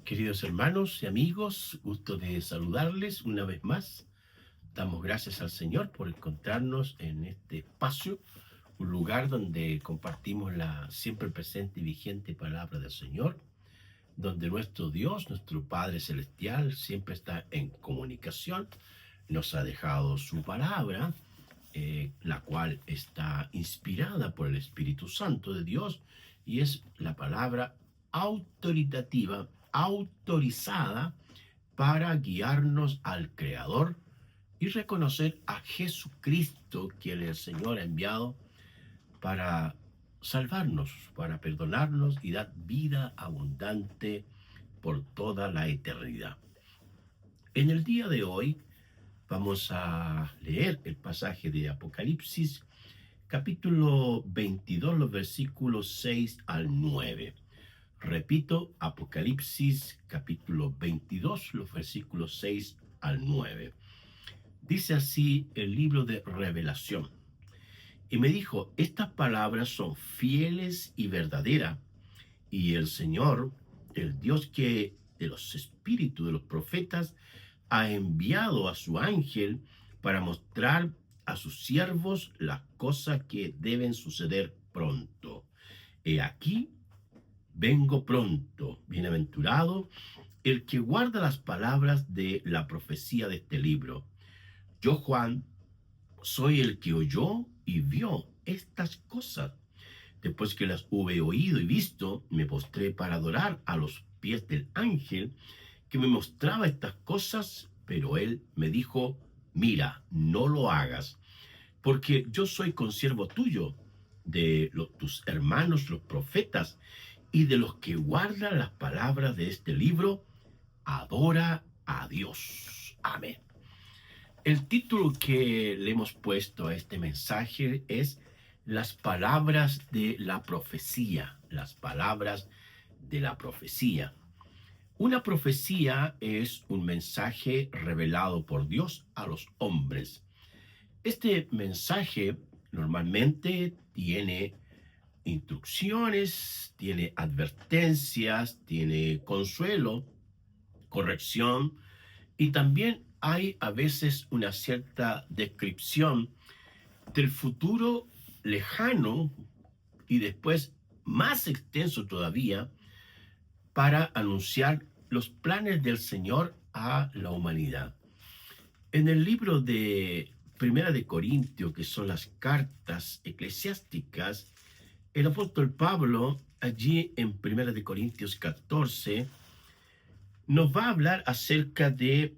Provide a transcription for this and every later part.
Queridos hermanos y amigos, gusto de saludarles una vez más. Damos gracias al Señor por encontrarnos en este espacio, un lugar donde compartimos la siempre presente y vigente palabra del Señor, donde nuestro Dios, nuestro Padre Celestial, siempre está en comunicación. Nos ha dejado su palabra, la cual está inspirada por el Espíritu Santo de Dios, y es la palabra autoritativa, autorizada para guiarnos al Creador y reconocer a Jesucristo, quien el Señor ha enviado para salvarnos, para perdonarnos y dar vida abundante por toda la eternidad. En el día de hoy vamos a leer el pasaje de Apocalipsis, capítulo 22, los versículos 6 al 9. Repito, Apocalipsis, capítulo 22, los versículos 6 al 9. Dice así el libro de Revelación. Y me dijo, estas palabras son fieles y verdaderas, y el Señor, el Dios que de los espíritus de los profetas, ha enviado a su ángel para mostrar a sus siervos las cosas que deben suceder pronto. He aquí, vengo pronto. Bienaventurado el que guarda las palabras de la profecía de este libro. Yo, Juan, soy el que oyó y vio estas cosas. Después que las hube oído y visto, me postré para adorar a los pies del ángel que me mostraba estas cosas, pero él me dijo, mira, no lo hagas, porque yo soy consiervo tuyo, de tus hermanos los profetas, y de los que guardan las palabras de este libro. Adora a Dios. Amén. El título que le hemos puesto a este mensaje es Las palabras de la profecía. Las palabras de la profecía. Una profecía es un mensaje revelado por Dios a los hombres. Este mensaje normalmente tiene instrucciones, tiene advertencias, tiene consuelo, corrección, y también hay a veces una cierta descripción del futuro lejano y después más extenso todavía para anunciar los planes del Señor a la humanidad. En el libro de Primera de Corintios, que son las cartas eclesiásticas, el apóstol Pablo, allí en Primera de Corintios 14, nos va a hablar acerca de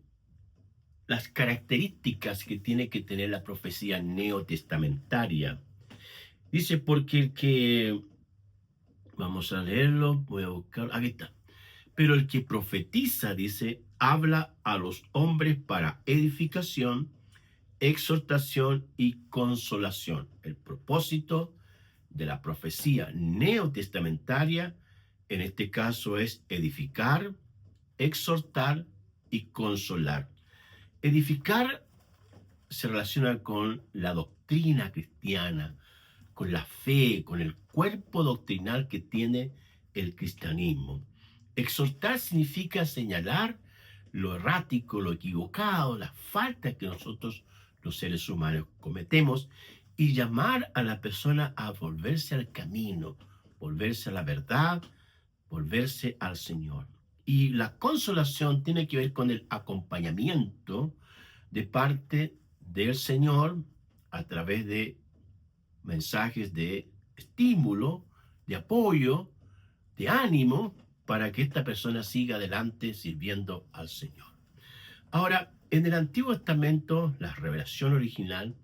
las características que tiene que tener la profecía neotestamentaria. Dice, porque el que, vamos a leerlo, voy a buscar, aquí está. Pero el que profetiza, dice, habla a los hombres para edificación, exhortación y consolación. El propósito de la profecía neotestamentaria, en este caso, es edificar, exhortar y consolar. Edificar se relaciona con la doctrina cristiana, con la fe, con el cuerpo doctrinal que tiene el cristianismo. Exhortar significa señalar lo errático, lo equivocado, las faltas que nosotros los seres humanos cometemos, y llamar a la persona a volverse al camino, volverse a la verdad, volverse al Señor. Y la consolación tiene que ver con el acompañamiento de parte del Señor a través de mensajes de estímulo, de apoyo, de ánimo, para que esta persona siga adelante sirviendo al Señor. Ahora, en el Antiguo Testamento, la revelación original,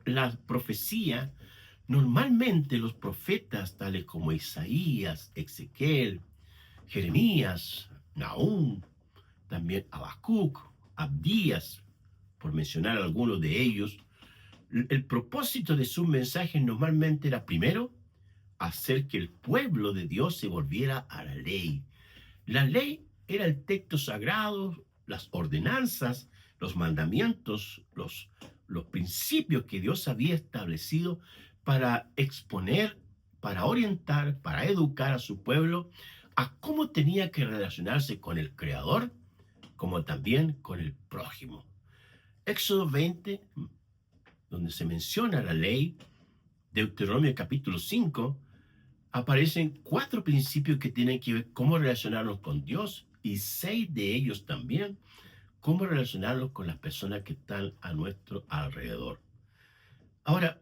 la profecía, normalmente los profetas, tales como Isaías, Ezequiel, Jeremías, Nahum, también Habacuc, Abdías, por mencionar algunos de ellos, el propósito de sus mensajes normalmente era, primero, hacer que el pueblo de Dios se volviera a la ley. La ley era el texto sagrado, las ordenanzas, los mandamientos, los principios que Dios había establecido para exponer, para orientar, para educar a su pueblo a cómo tenía que relacionarse con el Creador, como también con el prójimo. Éxodo 20, donde se menciona la ley, Deuteronomio capítulo 5, aparecen 4 principios que tienen que ver cómo relacionarnos con Dios y 6 de ellos también cómo relacionarnos con las personas que están a nuestro alrededor. Ahora,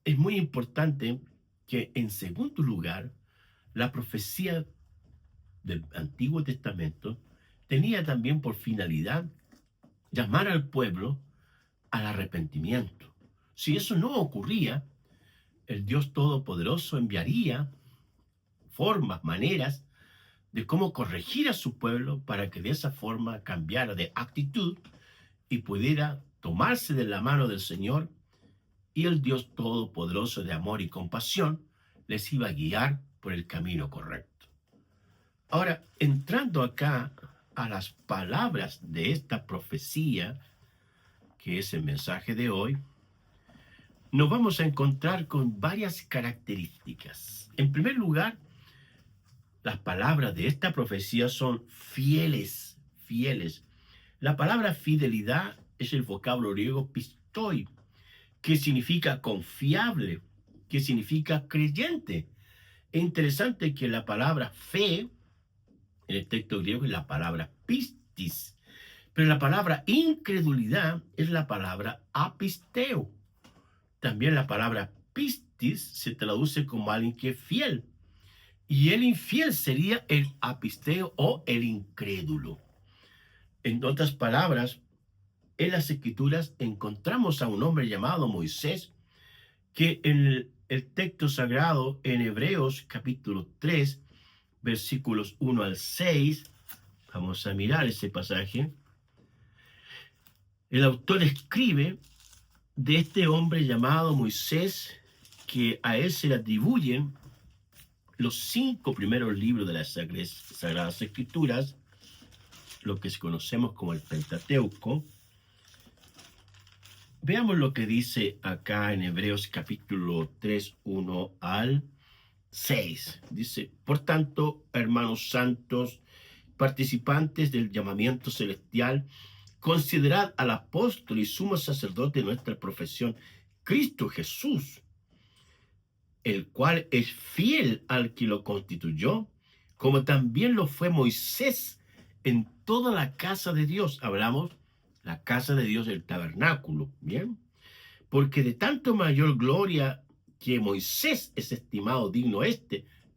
es muy importante que en segundo lugar, la profecía del Antiguo Testamento tenía también por finalidad llamar al pueblo al arrepentimiento. Si eso no ocurría, el Dios Todopoderoso enviaría formas, maneras de cómo corregir a su pueblo para que de esa forma cambiara de actitud y pudiera tomarse de la mano del Señor, y el Dios Todopoderoso de amor y compasión les iba a guiar por el camino correcto. Ahora, entrando acá a las palabras de esta profecía, que es el mensaje de hoy, nos vamos a encontrar con varias características. En primer lugar, las palabras de esta profecía son fieles, fieles. La palabra fidelidad es el vocablo griego pistoi, que significa confiable, que significa creyente. Es interesante que la palabra fe, en el texto griego, es la palabra pistis, pero la palabra incredulidad es la palabra apisteo. También la palabra pistis se traduce como alguien que es fiel. Y el infiel sería el apisteo o el incrédulo. En otras palabras, en las Escrituras encontramos a un hombre llamado Moisés, que en el texto sagrado en Hebreos capítulo 3, versículos 1 al 6, vamos a mirar ese pasaje. El autor escribe de este hombre llamado Moisés, que a él se le atribuyen los 5 primeros libros de las Sagradas Escrituras, lo que conocemos como el Pentateuco. Veamos lo que dice acá en Hebreos capítulo 3, 1 al 6. Dice: por tanto, hermanos santos, participantes del llamamiento celestial, considerad al apóstol y sumo sacerdote de nuestra profesión, Cristo Jesús, el cual es fiel al que lo constituyó, como también lo fue Moisés en toda la casa de Dios. Hablamos la casa de Dios, el tabernáculo, ¿bien? Porque de tanto mayor gloria que Moisés es estimado digno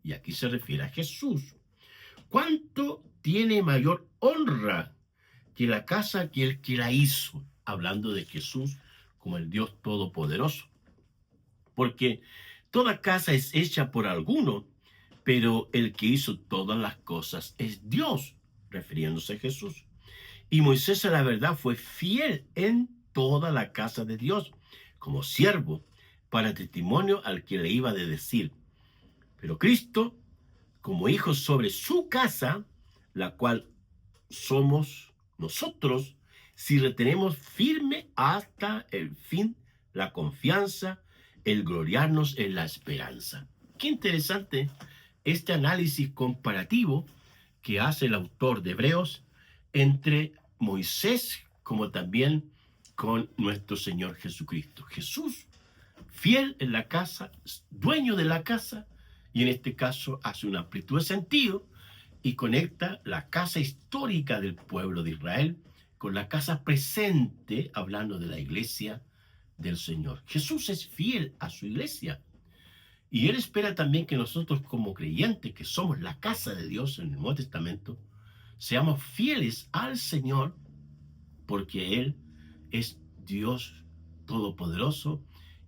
y aquí se refiere a Jesús, ¿cuánto tiene mayor honra que la casa que el que la hizo? Hablando de Jesús como el Dios Todopoderoso. Porque toda casa es hecha por alguno, pero el que hizo todas las cosas es Dios, refiriéndose a Jesús. Y Moisés, a la verdad, fue fiel en toda la casa de Dios, como siervo, para testimonio al que le iba de decir. Pero Cristo, como hijo sobre su casa, la cual somos nosotros, si retenemos firme hasta el fin la confianza, el gloriarnos en la esperanza. Qué interesante este análisis comparativo que hace el autor de Hebreos entre Moisés como también con nuestro Señor Jesucristo. Jesús, fiel en la casa, dueño de la casa, y en este caso hace una amplitud de sentido y conecta la casa histórica del pueblo de Israel con la casa presente, hablando de la iglesia del Señor. Jesús es fiel a su iglesia. Y Él espera también que nosotros como creyentes, que somos la casa de Dios en el Nuevo Testamento, seamos fieles al Señor, porque Él es Dios Todopoderoso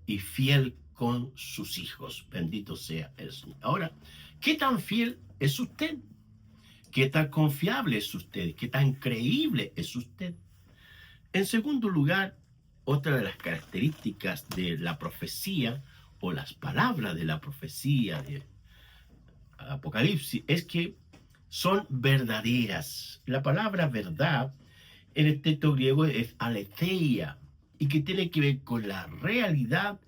y fiel con sus hijos. Bendito sea el Señor. Ahora, ¿qué tan fiel es usted? ¿Qué tan confiable es usted? ¿Qué tan creíble es usted? En segundo lugar, otra de las características de la profecía o las palabras de la profecía de Apocalipsis es que son verdaderas. La palabra verdad en el texto griego es aletheia y que tiene que ver con la realidad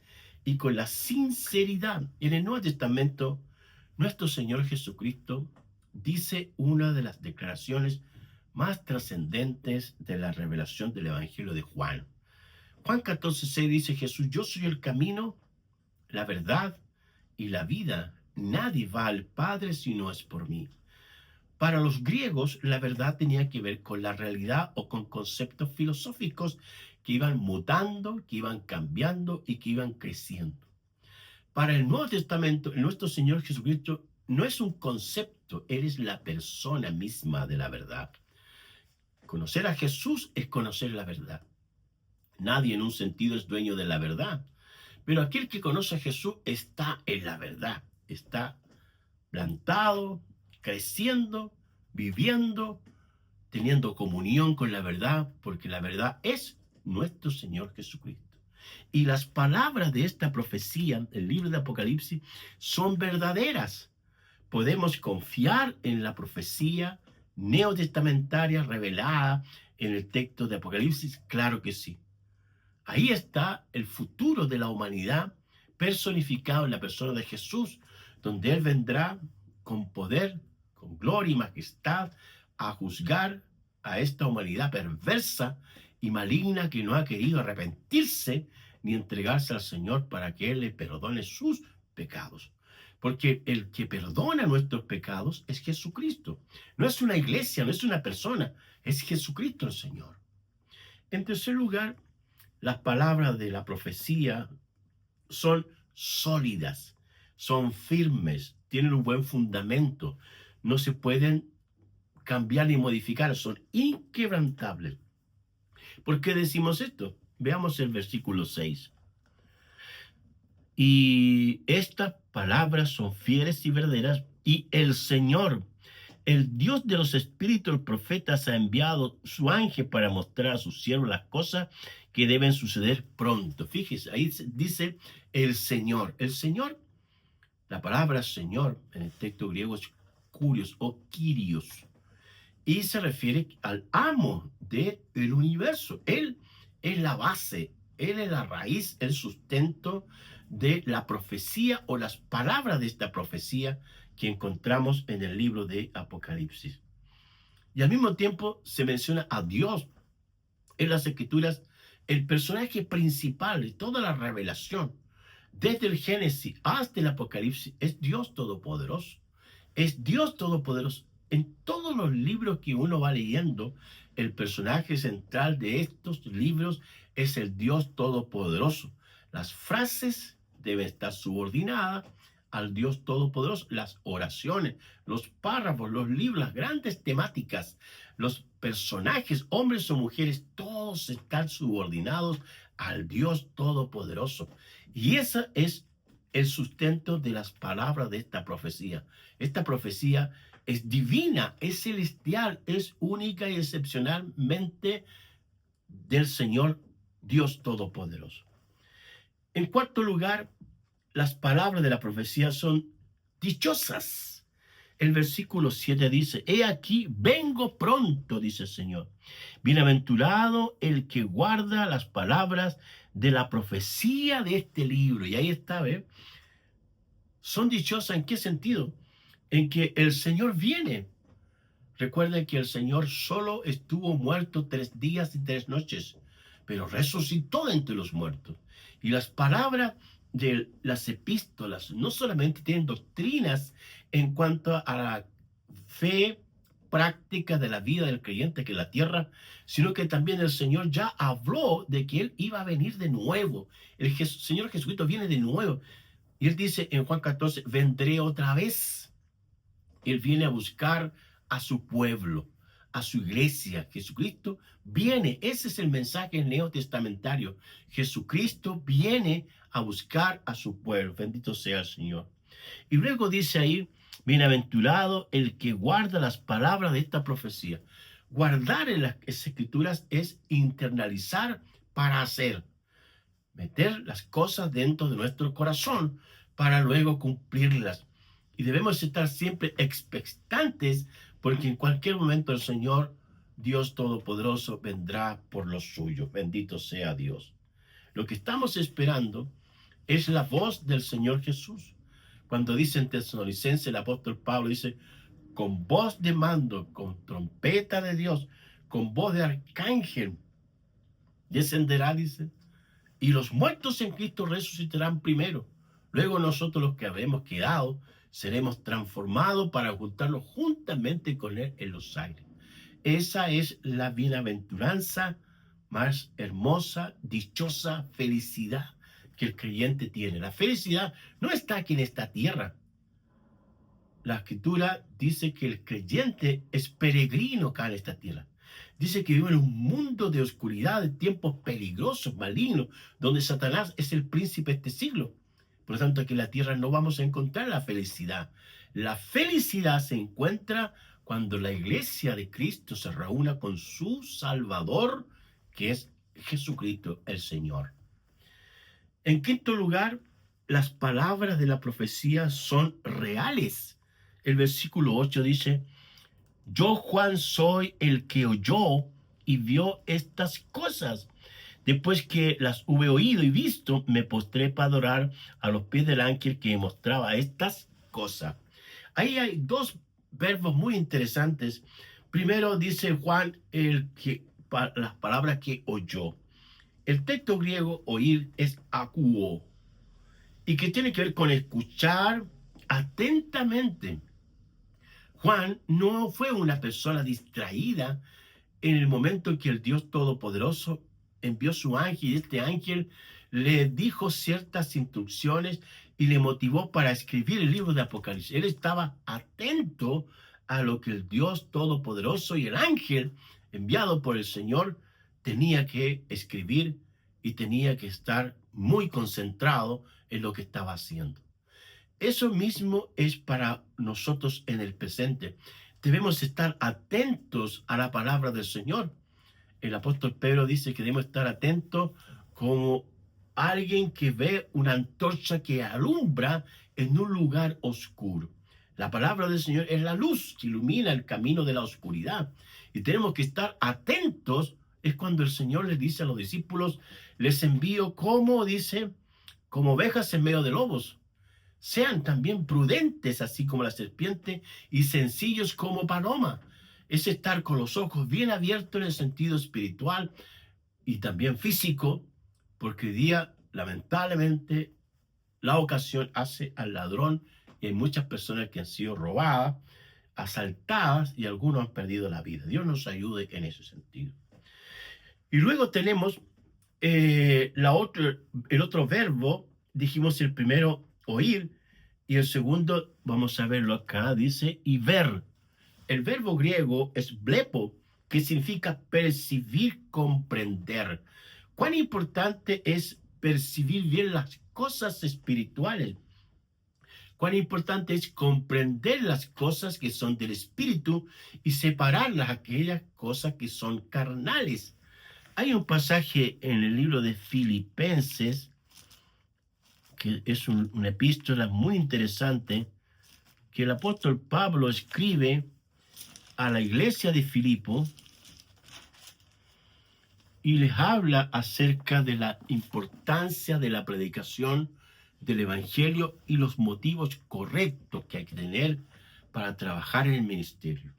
y con la sinceridad. En el Nuevo Testamento, nuestro Señor Jesucristo dice una de las declaraciones más trascendentes de la revelación del Evangelio de Juan. Juan 14:6 dice Jesús: yo soy el camino, la verdad y la vida. Nadie va al Padre si no es por mí. Para los griegos, la verdad tenía que ver con la realidad o con conceptos filosóficos que iban mutando, que iban cambiando y que iban creciendo. Para el Nuevo Testamento, nuestro Señor Jesucristo no es un concepto, Él es la persona misma de la verdad. Conocer a Jesús es conocer la verdad. Nadie en un sentido es dueño de la verdad, pero aquel que conoce a Jesús está en la verdad, está plantado, creciendo, viviendo, teniendo comunión con la verdad, porque la verdad es nuestro Señor Jesucristo. Y las palabras de esta profecía, el libro de Apocalipsis, son verdaderas. Podemos confiar en la profecía neotestamentaria revelada en el texto de Apocalipsis, claro que sí. Ahí está el futuro de la humanidad personificado en la persona de Jesús, donde Él vendrá con poder, con gloria y majestad a juzgar a esta humanidad perversa y maligna que no ha querido arrepentirse ni entregarse al Señor para que Él le perdone sus pecados. Porque el que perdona nuestros pecados es Jesucristo. No es una iglesia, no es una persona, es Jesucristo el Señor. En tercer lugar, las palabras de la profecía son sólidas, son firmes, tienen un buen fundamento, no se pueden cambiar ni modificar, son inquebrantables. ¿Por qué decimos esto? Veamos el versículo 6. Y estas palabras son fieles y verdaderas, y el Señor, el Dios de los espíritus, profetas, ha enviado su ángel para mostrar a sus siervos las cosas que deben suceder pronto. Fíjese, ahí dice el Señor. El Señor, la palabra Señor en el texto griego es kurios o Kyrios, y se refiere al amo del universo. Él es la base, Él es la raíz, el sustento de la profecía o las palabras de esta profecía que encontramos en el libro de Apocalipsis. Y al mismo tiempo se menciona a Dios en las Escrituras, el personaje principal de toda la revelación. Desde el Génesis hasta el Apocalipsis es Dios Todopoderoso. Es Dios Todopoderoso. En todos los libros que uno va leyendo, el personaje central de estos libros es el Dios Todopoderoso. Las frases deben estar subordinadas al Dios Todopoderoso. Las oraciones, los párrafos, los libros, las grandes temáticas, los personajes, hombres o mujeres, todos están subordinados al Dios Todopoderoso. Y ese es el sustento de las palabras de esta profecía. Esta profecía es divina, es celestial, es única y excepcionalmente del Señor Dios Todopoderoso. En cuarto lugar, las palabras de la profecía son dichosas. El versículo 7 dice: he aquí, vengo pronto, dice el Señor. Bienaventurado el que guarda las palabras de la profecía de este libro. Y ahí está, ¿ve? Son dichosas, ¿en qué sentido? En que el Señor viene. Recuerden que el Señor solo estuvo muerto 3 días y 3 noches, pero resucitó de entre los muertos. Y las palabras de las epístolas no solamente tienen doctrinas en cuanto a la fe práctica de la vida del creyente que en la tierra, sino que también el Señor ya habló de que Él iba a venir de nuevo. El Señor Jesucristo viene de nuevo. Y Él dice en Juan 14, vendré otra vez. Él viene a buscar a su pueblo, a su iglesia. Jesucristo viene. Ese es el mensaje neotestamentario. Jesucristo viene a buscar a su pueblo. Bendito sea el Señor. Y luego dice ahí: bienaventurado el que guarda las palabras de esta profecía. Guardar en las escrituras es internalizar para hacer. Meter las cosas dentro de nuestro corazón para luego cumplirlas. Y debemos estar siempre expectantes, porque en cualquier momento el Señor, Dios Todopoderoso, vendrá por los suyos. Bendito sea Dios. Lo que estamos esperando es la voz del Señor Jesús. Cuando dice en Tesalonicenses, el apóstol Pablo dice: con voz de mando, con trompeta de Dios, con voz de arcángel, descenderá, dice, y los muertos en Cristo resucitarán primero. Luego nosotros los que habremos quedado seremos transformados para juntarnos juntamente con Él en los aires. Esa es la bienaventuranza más hermosa, dichosa felicidad que el creyente tiene. La felicidad no está aquí en esta tierra. La escritura dice que el creyente es peregrino acá en esta tierra. Dice que vive en un mundo de oscuridad, de tiempos peligrosos, malignos, donde Satanás es el príncipe de este siglo. Por lo tanto, aquí en la tierra no vamos a encontrar la felicidad. La felicidad se encuentra cuando la iglesia de Cristo se reúna con su Salvador, que es Jesucristo el Señor. En quinto lugar, las palabras de la profecía son reales. El versículo 8 dice: yo, Juan, soy el que oyó y vio estas cosas. Después que las hube oído y visto, me postré para adorar a los pies del ángel que me mostraba estas cosas. Ahí hay dos verbos muy interesantes. Primero dice Juan las palabras que oyó. El texto griego oír es akuo, y que tiene que ver con escuchar atentamente. Juan no fue una persona distraída en el momento en que el Dios Todopoderoso envió su ángel, y este ángel le dijo ciertas instrucciones y le motivó para escribir el libro de Apocalipsis. Él estaba atento a lo que el Dios Todopoderoso y el ángel enviado por el Señor tenía que escribir, y tenía que estar muy concentrado en lo que estaba haciendo. Eso mismo es para nosotros en el presente. Debemos estar atentos a la palabra del Señor. El apóstol Pedro dice que debemos estar atentos como alguien que ve una antorcha que alumbra en un lugar oscuro. La palabra del Señor es la luz que ilumina el camino de la oscuridad. Y tenemos que estar atentos. Es cuando el Señor les dice a los discípulos: les envío como, dice, como ovejas en medio de lobos. Sean también prudentes, así como la serpiente, y sencillos como paloma. Es estar con los ojos bien abiertos en el sentido espiritual y también físico, porque hoy día, lamentablemente, la ocasión hace al ladrón, y hay muchas personas que han sido robadas, asaltadas, y algunos han perdido la vida. Dios nos ayude en ese sentido. Y luego tenemos el otro verbo. Dijimos el primero, oír, y el segundo, vamos a verlo acá, dice, y ver. El verbo griego es blepo, que significa percibir, comprender. ¿Cuán importante es percibir bien las cosas espirituales? Cuán importante es comprender las cosas que son del espíritu y separarlas, aquellas cosas que son carnales. Hay un pasaje en el libro de Filipenses, que es una epístola muy interesante, que el apóstol Pablo escribe a la iglesia de Filipo y les habla acerca de la importancia de la predicación del evangelio y los motivos correctos que hay que tener para trabajar en el ministerio.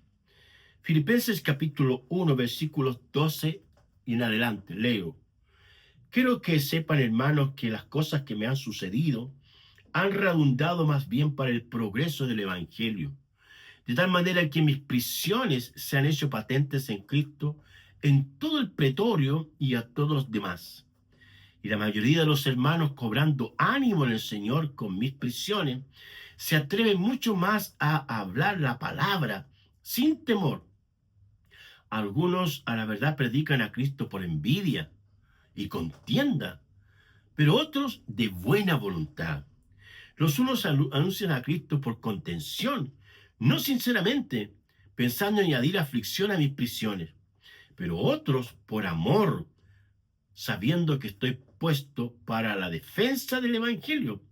Filipenses capítulo 1, versículos 12 y en adelante, leo: quiero que sepan, hermanos, que las cosas que me han sucedido han redundado más bien para el progreso del evangelio, de tal manera que mis prisiones se han hecho patentes en Cristo en todo el pretorio y a todos los demás. Y la mayoría de los hermanos, cobrando ánimo en el Señor con mis prisiones, se atreven mucho más a hablar la palabra sin temor. Algunos a la verdad predican a Cristo por envidia y contienda, pero otros de buena voluntad. Los unos anuncian a Cristo por contención, no sinceramente, pensando en añadir aflicción a mis prisiones, pero otros por amor, sabiendo que estoy puesto para la defensa del evangelio.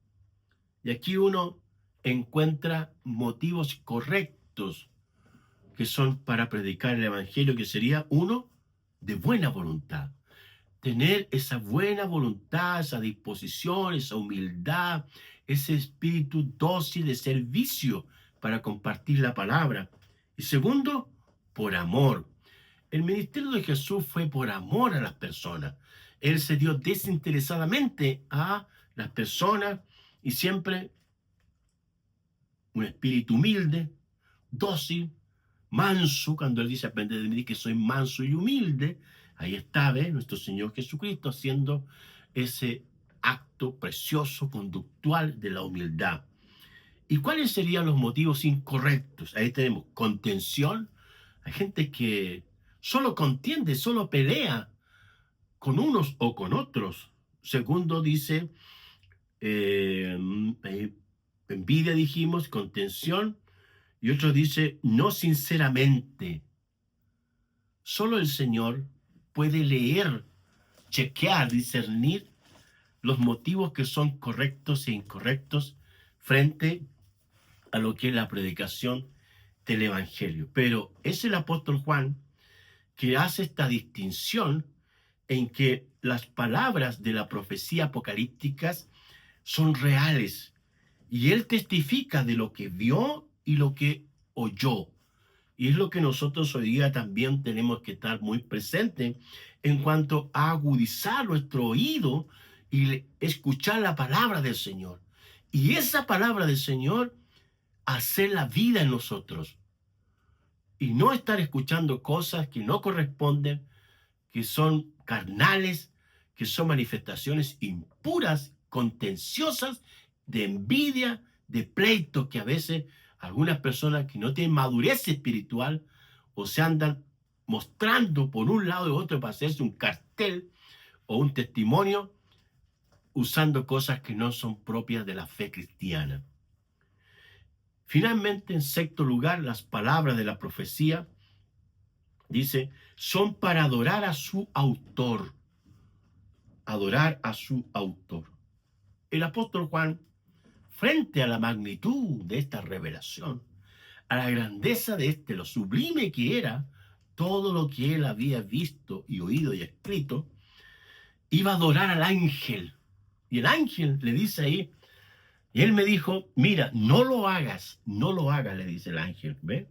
Y aquí uno encuentra motivos correctos que son para predicar el evangelio, que sería uno, de buena voluntad. Tener esa buena voluntad, esa disposición, esa humildad, ese espíritu dócil de servicio para compartir la palabra. Y segundo, por amor. El ministerio de Jesús fue por amor a las personas. Él se dio desinteresadamente a las personas y siempre un espíritu humilde, dócil, manso. Cuando él dice, aprende de mí que soy manso y humilde, ahí está, ¿ves? Nuestro Señor Jesucristo haciendo ese acto precioso, conductual de la humildad. ¿Y cuáles serían los motivos incorrectos? Ahí tenemos contención. Hay gente que solo contiende, solo pelea con unos o con otros. Segundo dice, envidia dijimos, contención. Y otro dice, no sinceramente. Solo el Señor puede leer, chequear, discernir los motivos que son correctos e incorrectos frente a lo que es la predicación del Evangelio. Pero es el apóstol Juan que hace esta distinción en que las palabras de la profecía apocalípticas son reales y él testifica de lo que vio y lo que oyó. Y es lo que nosotros hoy día también tenemos que estar muy presentes en cuanto a agudizar nuestro oído y escuchar la palabra del Señor. Y esa palabra del Señor hacer la vida en nosotros. Y no estar escuchando cosas que no corresponden, que son carnales, que son manifestaciones impuras, contenciosas, de envidia, de pleito, que a veces algunas personas que no tienen madurez espiritual o se andan mostrando por un lado y otro para hacerse un cartel o un testimonio, usando cosas que no son propias de la fe cristiana. Finalmente, en sexto lugar, las palabras de la profecía, dice, son para adorar a su autor. Adorar a su autor. El apóstol Juan, frente a la magnitud de esta revelación, a la grandeza de lo sublime que era todo lo que él había visto y oído y escrito, iba a adorar al ángel. Y el ángel le dice ahí, y él me dijo, mira, no lo hagas, le dice el ángel, ¿ve?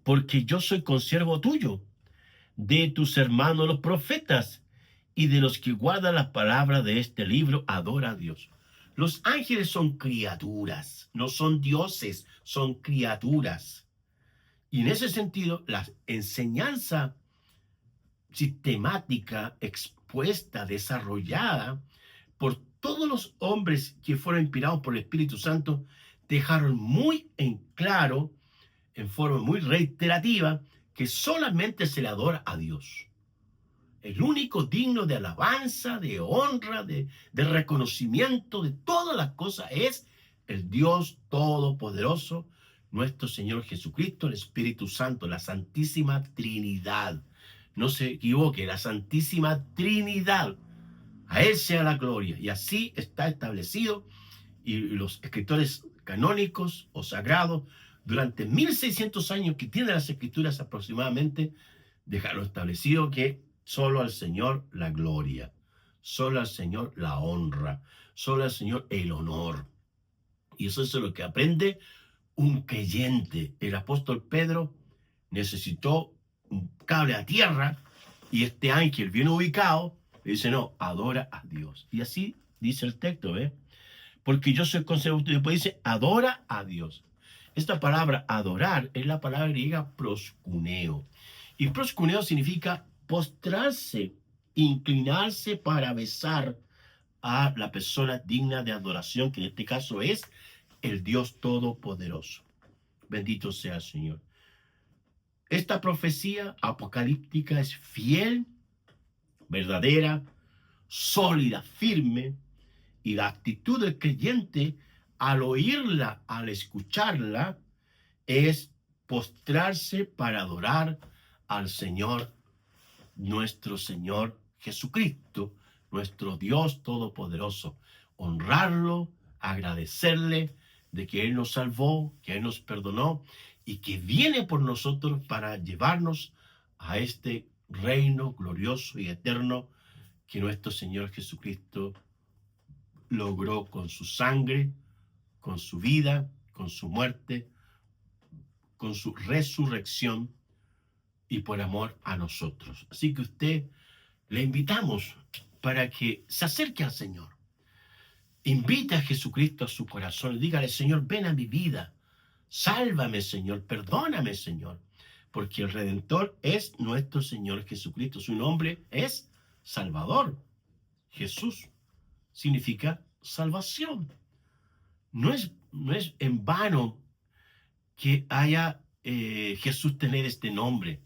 Porque yo soy consiervo tuyo, de tus hermanos los profetas, y de los que guardan las palabras de este libro, adora a Dios. Los ángeles son criaturas, no son dioses, son criaturas. Y en ese sentido, la enseñanza sistemática, expuesta, desarrollada por todos los hombres que fueron inspirados por el Espíritu Santo, dejaron muy en claro, en forma muy reiterativa, que solamente se le adora a Dios. El único digno de alabanza, de honra, de reconocimiento, de todas las cosas es el Dios Todopoderoso, nuestro Señor Jesucristo, el Espíritu Santo, la Santísima Trinidad. No se equivoque, la Santísima Trinidad. A Él sea la gloria. Y así está establecido. Y los escritores canónicos o sagrados, durante 1600 años que tienen las escrituras aproximadamente, dejaron establecido que solo al Señor la gloria, solo al Señor la honra, solo al Señor el honor. Y eso es lo que aprende un creyente. El apóstol Pedro necesitó un cable a tierra y este ángel bien ubicado le dice, no, adora a Dios. Y así dice el texto, ¿ve? Porque yo soy consiervo tuyo. Después dice, adora a Dios. Esta palabra adorar es la palabra griega proskuneo. Y proskuneo significa postrarse, inclinarse para besar a la persona digna de adoración, que en este caso es el Dios Todopoderoso. Bendito sea el Señor. Esta profecía apocalíptica es fiel, verdadera, sólida, firme, y la actitud del creyente al oírla, al escucharla, es postrarse para adorar al Señor, nuestro Señor Jesucristo, nuestro Dios Todopoderoso. Honrarlo, agradecerle de que Él nos salvó, que Él nos perdonó y que viene por nosotros para llevarnos a este reino glorioso y eterno que nuestro Señor Jesucristo logró con su sangre, con su vida, con su muerte, con su resurrección y por amor a nosotros. Así que usted le invitamos para que se acerque al Señor. Invita a Jesucristo a su corazón. Dígale, Señor, ven a mi vida. Sálvame, Señor. Perdóname, Señor. Porque el Redentor es nuestro Señor Jesucristo. Su nombre es Salvador. Jesús significa salvación. No es en vano que haya Jesús tener este nombre.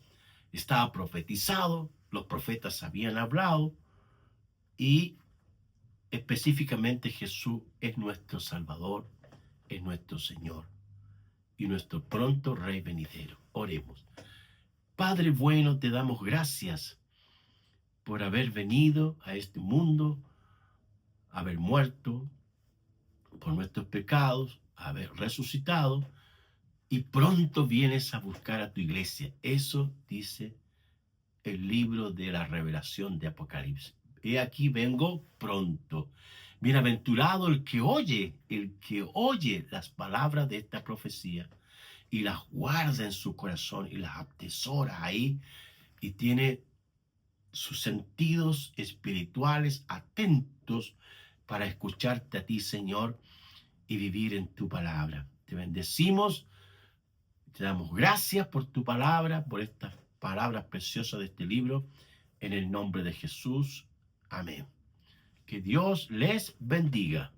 Estaba profetizado, los profetas habían hablado y específicamente Jesús es nuestro Salvador, es nuestro Señor y nuestro pronto Rey venidero. Oremos. Padre bueno, te damos gracias por haber venido a este mundo, haber muerto por nuestros pecados, haber resucitado y pronto vienes a buscar a tu iglesia. Eso dice el libro de la Revelación de Apocalipsis. He aquí vengo pronto. Bienaventurado el que oye las palabras de esta profecía y las guarda en su corazón y las atesora ahí y tiene sus sentidos espirituales atentos para escucharte a ti, Señor, y vivir en tu palabra. Te bendecimos, te damos gracias por tu palabra, por estas palabras preciosas de este libro, en el nombre de Jesús. Amén. Que Dios les bendiga.